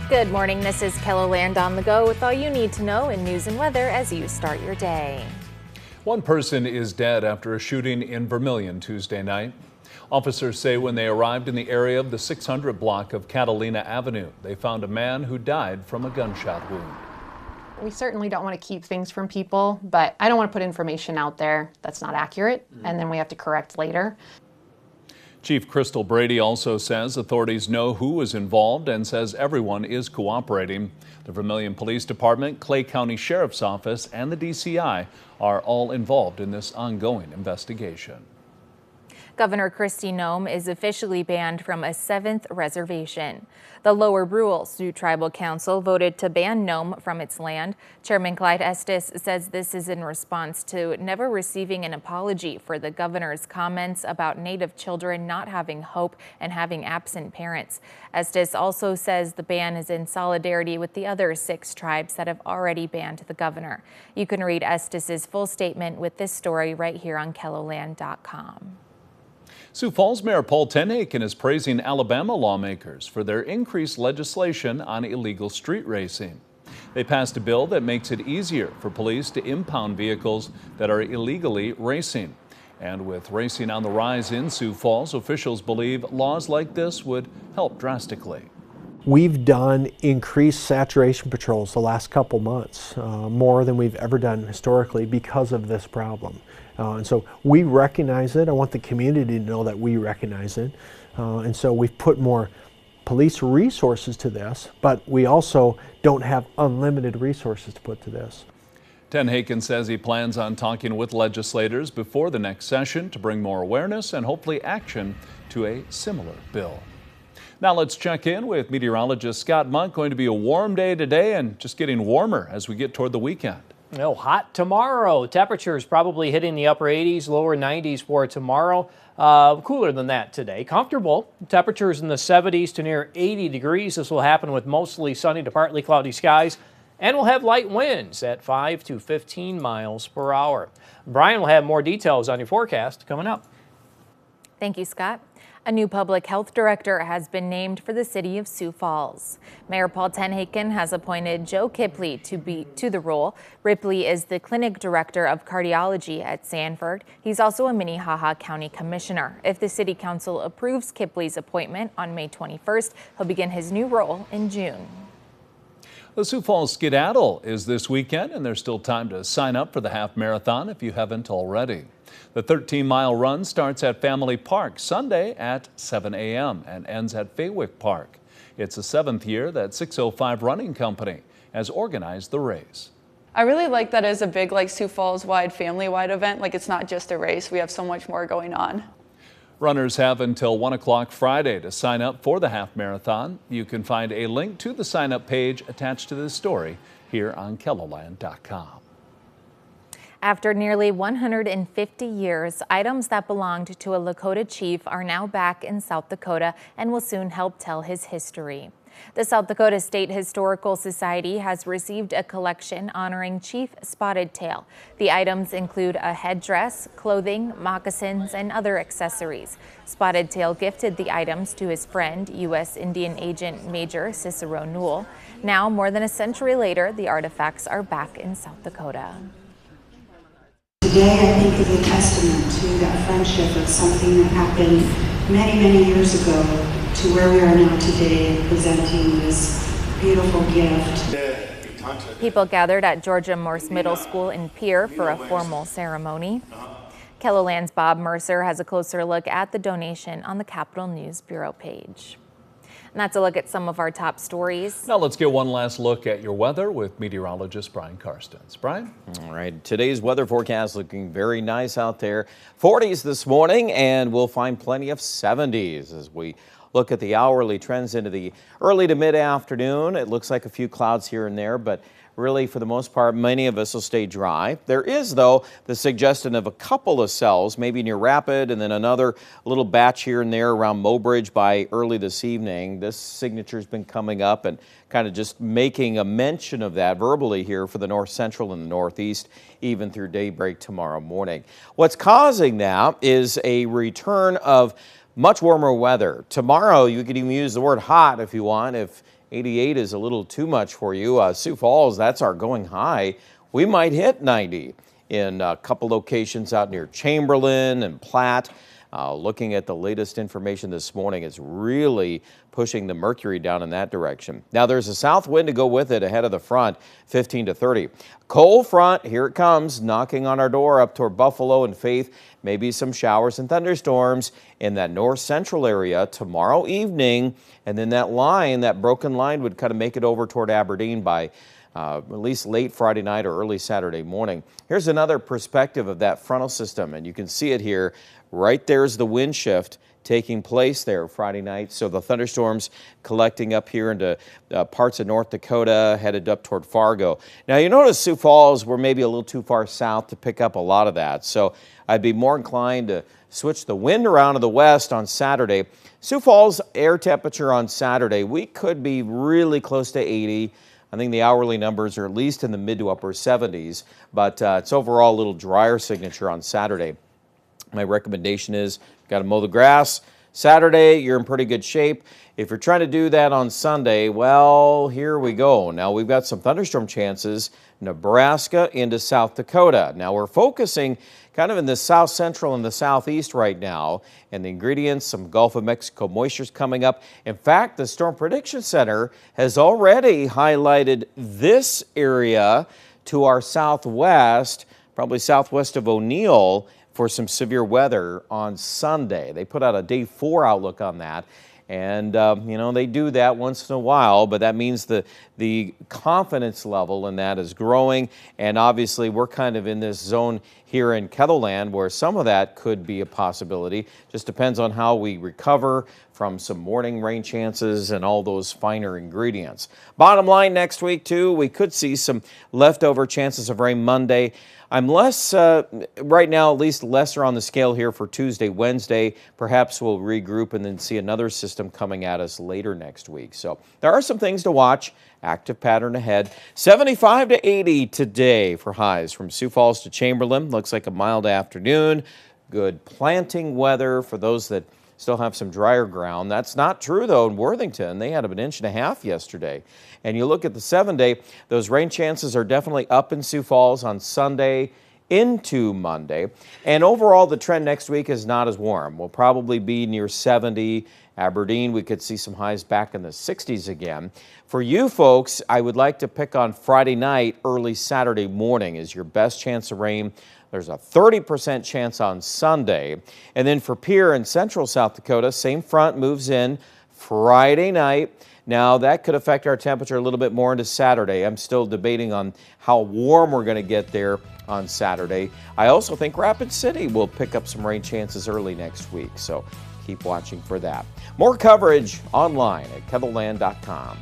Good morning, this is KELOLAND on the go with all you need to know in news and weather as you start your day. One person is dead after a shooting in Vermillion Tuesday night. Officers say when they arrived in the area of the 600 block of Catalina Avenue, they found a man who died from a gunshot wound. We certainly don't want to keep things from people, but I don't want to put information out there that's not accurate, and then we have to correct later. Chief Crystal Brady also says authorities know who was involved and says everyone is cooperating. The Vermillion Police Department, Clay County Sheriff's Office, and the DCI are all involved in this ongoing investigation. Governor Noem is officially banned from a 7th reservation. The Lower Brule Sioux Tribal Council voted to ban Noem from its land. Chairman Clyde Estes says this is in response to never receiving an apology for the governor's comments about Native children not having hope and having absent parents. Estes also says the ban is in solidarity with the other 6 tribes that have already banned the governor. You can read Estes's full statement with this story right here on KELOLAND.com. Sioux Falls Mayor Paul Tenhaken is praising Alabama lawmakers for their increased legislation on illegal street racing. They passed a bill that makes it easier for police to impound vehicles that are illegally racing. And with racing on the rise in Sioux Falls, officials believe laws like this would help drastically. We've done increased saturation patrols the last couple months, more than we've ever done historically because of this problem. And so we recognize it. I want the community to know that we recognize it. And so we've put more police resources to this, but we also don't have unlimited resources to put to this. Tenhaken says he plans on talking with legislators before the next session to bring more awareness and hopefully action to a similar bill. Now let's check in with meteorologist Scott Monk. Going to be a warm day today and just getting warmer as we get toward the weekend. No, hot tomorrow. Temperatures probably hitting the upper 80s, lower 90s for tomorrow. Cooler than that today. Comfortable. Temperatures in the 70s to near 80 degrees. This will happen with mostly sunny to partly cloudy skies. And we'll have light winds at 5 to 15 miles per hour. Brian will have more details on your forecast coming up. Thank you, Scott. A new public health director has been named for the city of Sioux Falls. Mayor Paul Tenhaken has appointed Joe Kipley to the role. Ripley is the clinic director of cardiology at Sanford. He's also a Minnehaha County commissioner. If the city council approves Kipley's appointment on May 21st, he'll begin his new role in June. The Sioux Falls Skedaddle is this weekend, and there's still time to sign up for the half marathon if you haven't already. The 13-mile run starts at Family Park Sunday at 7 a.m. and ends at Faywick Park. It's the 7th year that 605 Running Company has organized the race. I really like that as a big Sioux Falls-wide, family-wide event. It's not just a race. We have so much more going on. Runners have until 1 o'clock Friday to sign up for the half marathon. You can find a link to the sign-up page attached to this story here on KELOLAND.com. After nearly 150 years, items that belonged to a Lakota chief are now back in South Dakota and will soon help tell his history. The South Dakota State Historical Society has received a collection honoring Chief Spotted Tail. The items include a headdress, clothing, moccasins, and other accessories. Spotted Tail gifted the items to his friend, U.S. Indian Agent Major Cicero Newell. Now, more than a century later, the artifacts are back in South Dakota. Today, I think, is a testament to that friendship of something that happened many, many years ago to where we are now today, presenting this beautiful gift. People gathered at Georgia Morse Middle School in Pierre for a formal ceremony. KELOLAND's Bob Mercer has a closer look at the donation on the Capitol News Bureau page. And that's a look at some of our top stories. Now let's get one last look at your weather with meteorologist Brian Karstens. Brian? All right, today's weather forecast looking very nice out there. 40s this morning, and we'll find plenty of 70s as we look at the hourly trends into the early to mid-afternoon. It looks like a few clouds here and there, but really, for the most part, many of us will stay dry. There is, though, the suggestion of a couple of cells, maybe near Rapid, and then another little batch here and there around Mobridge by early this evening. This signature's been coming up and kind of just making a mention of that verbally here for the north central and the northeast, even through daybreak tomorrow morning. What's causing that is a return of much warmer weather. Tomorrow, you could even use the word hot if you want, if 88 is a little too much for you. Sioux Falls, that's our going high. We might hit 90 in a couple locations out near Chamberlain and Platte. Looking at the latest information this morning, it's really pushing the mercury down in that direction. Now there's a south wind to go with it ahead of the front, 15 to 30. Cold front, here it comes, knocking on our door up toward Buffalo and Faith. Maybe some showers and thunderstorms in that north central area tomorrow evening. And then that line, that broken line, would kind of make it over toward Aberdeen by at least late Friday night or early Saturday morning. Here's another perspective of that frontal system, and you can see it here. Right there's the wind shift taking place there Friday night. So the thunderstorms collecting up here into parts of North Dakota, headed up toward Fargo. Now you notice Sioux Falls, we're maybe a little too far south to pick up a lot of that. So I'd be more inclined to switch the wind around to the west on Saturday. Sioux Falls air temperature on Saturday, we could be really close to 80. I think the hourly numbers are at least in the mid to upper 70s, but it's overall a little drier signature on Saturday. My recommendation is got to mow the grass. Saturday, you're in pretty good shape. If you're trying to do that on Sunday, well, here we go. Now we've got some thunderstorm chances, Nebraska into South Dakota. Now we're focusing kind of in the south central and the southeast right now, and the ingredients, some Gulf of Mexico moisture coming up. In fact, the Storm Prediction Center has already highlighted this area to our southwest, probably southwest of O'Neill, for some severe weather on Sunday. They put out a day 4 outlook on that. And, you know, they do that once in a while, but that means the confidence level in that is growing. And obviously, we're kind of in this zone here in Kettleland where some of that could be a possibility. Just depends on how we recover from some morning rain chances and all those finer ingredients. Bottom line, next week, too, we could see some leftover chances of rain Monday. I'm less, right now, at least lesser on the scale here for Tuesday, Wednesday. Perhaps we'll regroup and then see another system coming at us later next week. So there are some things to watch. Active pattern ahead. 75 to 80 today for highs from Sioux Falls to Chamberlain. Looks like a mild afternoon. Good planting weather for those that still have some drier ground. That's not true, though, in Worthington. They had an 1.5 inches yesterday. And you look at the 7-day, those rain chances are definitely up in Sioux Falls on Sunday into Monday. And overall, the trend next week is not as warm. We'll probably be near 70. Aberdeen, we could see some highs back in the 60s again. For you folks, I would like to pick on Friday night, early Saturday morning is your best chance of rain. There's a 30% chance on Sunday. And then for Pierre in central South Dakota, same front moves in Friday night. Now, that could affect our temperature a little bit more into Saturday. I'm still debating on how warm we're going to get there on Saturday. I also think Rapid City will pick up some rain chances early next week, so keep watching for that. More coverage online at kettleland.com.